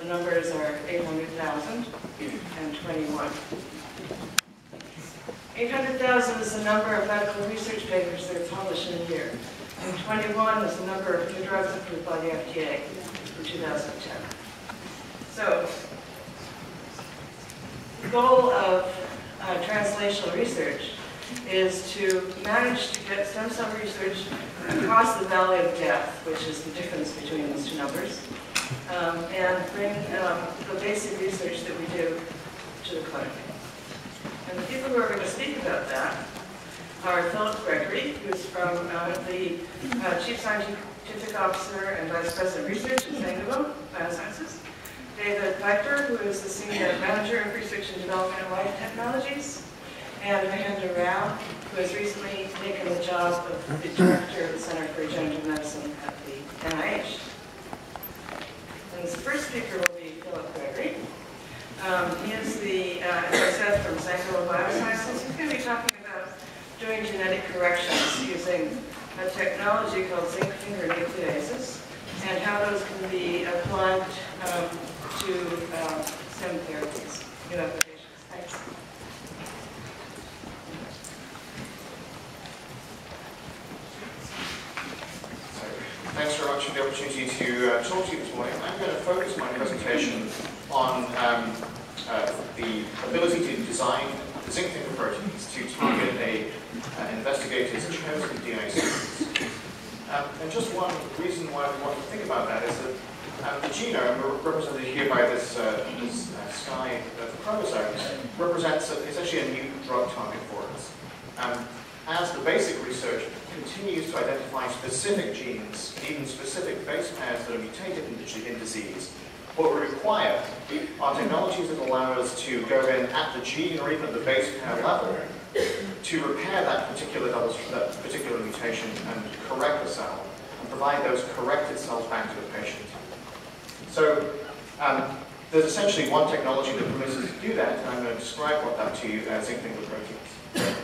The numbers are 800,000 and 21. 800,000 is the number of medical research papers that are published in a year. And 21 is the number of new drugs approved by the FDA for 2010. So, the goal of translational research is to manage to get stem cell research across the valley of death, which is the difference between those two numbers, and bring the basic research that we do to the clinic. And the people who are going to speak about that are Philip Gregory, who's from the Chief Scientific Officer and Vice President of Research at Sangamo Biosciences, David Piper, who is the Senior Manager of Research and Development in Life Technologies, and Mahendra Rao, who has recently taken the job of the Director of the Center for Regenerative Medicine at the NIH. And the first speaker will be Philip Gregory. He is the, as I said, from Sangamo Biosciences. He's going to be talking about doing genetic corrections using a technology called zinc finger nucleases and how those can be applied to stem therapies, new applications. Thanks. Thanks very much for the opportunity to talk to you this morning. I'm going to focus my presentation on the ability to design zinc finger proteins to target an investigator's chosen DNA sequence. And just one reason why we want to think about that is that the genome, represented here by this sky of chromosomes, represents is actually a new drug target for us. As the basic research continues to identify specific genes, even specific base pairs that are mutated in disease, what we require are technologies that allow us to go in at the gene or even at the base pair level to repair that particular mutation and correct the cell and provide those corrected cells back to the patient. So there's essentially one technology that permits us to do that, and I'm going to describe what that to you as zinc finger proteins.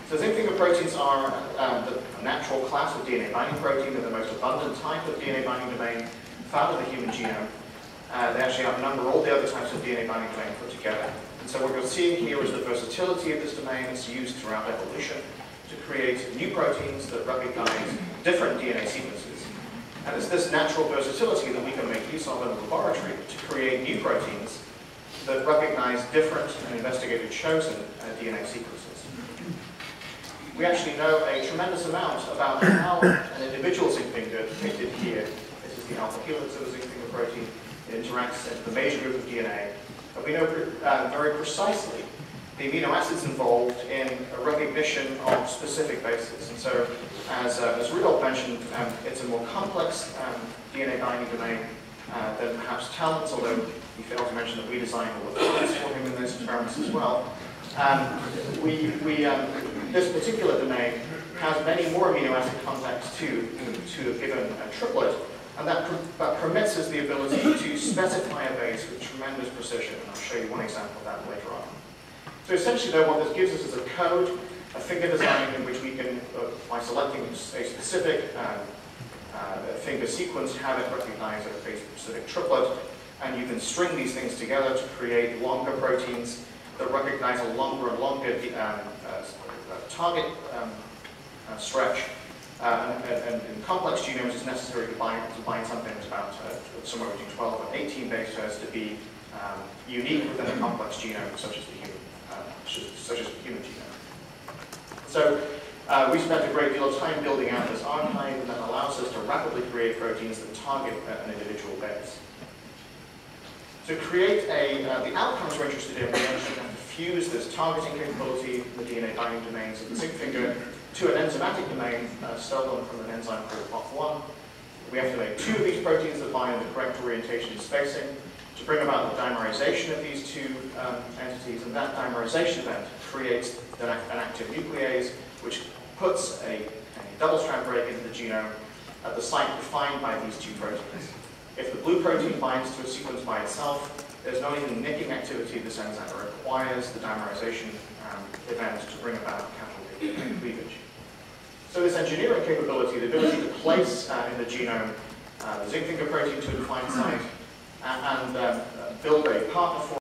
So zinc finger proteins are the natural class of DNA binding protein. They're the most abundant type of DNA binding domain found in the human genome. They actually outnumber all the other types of DNA binding domain put together. And so what you're seeing here is the versatility of this domain. It's used throughout evolution to create new proteins that recognize different DNA sequences. And it's this natural versatility that we can make use of in the laboratory to create new proteins that recognize different and investigator-chosen DNA sequences. We actually know a tremendous amount about how an individual zinc finger, depicted here, this is the alpha helix of a zinc finger protein, it interacts with the major group of DNA. And we know very precisely the amino acids involved in a recognition of specific bases. And so, as Rudolph mentioned, it's a more complex DNA binding domain than perhaps Talon's, although he failed to mention that we designed all the elements for him in those experiments as well. This particular domain has many more amino acid contacts to a given triplet, and that permits us the ability to specify a base with tremendous precision, and I'll show you one example of that later on. So essentially, though, what this gives us is a code, a finger design in which we can, by selecting a specific finger sequence, have it recognize a base-specific triplet, and you can string these things together to create longer proteins that recognize a longer and longer target stretch. And in complex genomes, it's necessary to bind something that's about somewhere between 12 and 18 base pairs to be unique within a complex genome, such as the human genome. So we spent a great deal of time building out this archive, and that allows us to rapidly create proteins that target an individual base. To create the outcomes we're interested in, we actually have to fuse this targeting capability, the DNA binding domains of the zinc finger, to an enzymatic domain stolen from an enzyme called POP1. We have to make two of these proteins that bind the correct orientation and spacing to bring about the dimerization of these two entities, and that dimerization event creates an active nuclease, which puts a double-strand break into the genome at the site defined by these two proteins. If the blue protein binds to a sequence by itself, there's not even nicking activity of this enzyme. It requires the dimerization event to bring about capital cleavage. So this engineering capability, the ability to place in the genome the zinc finger protein to a defined site, and build a partner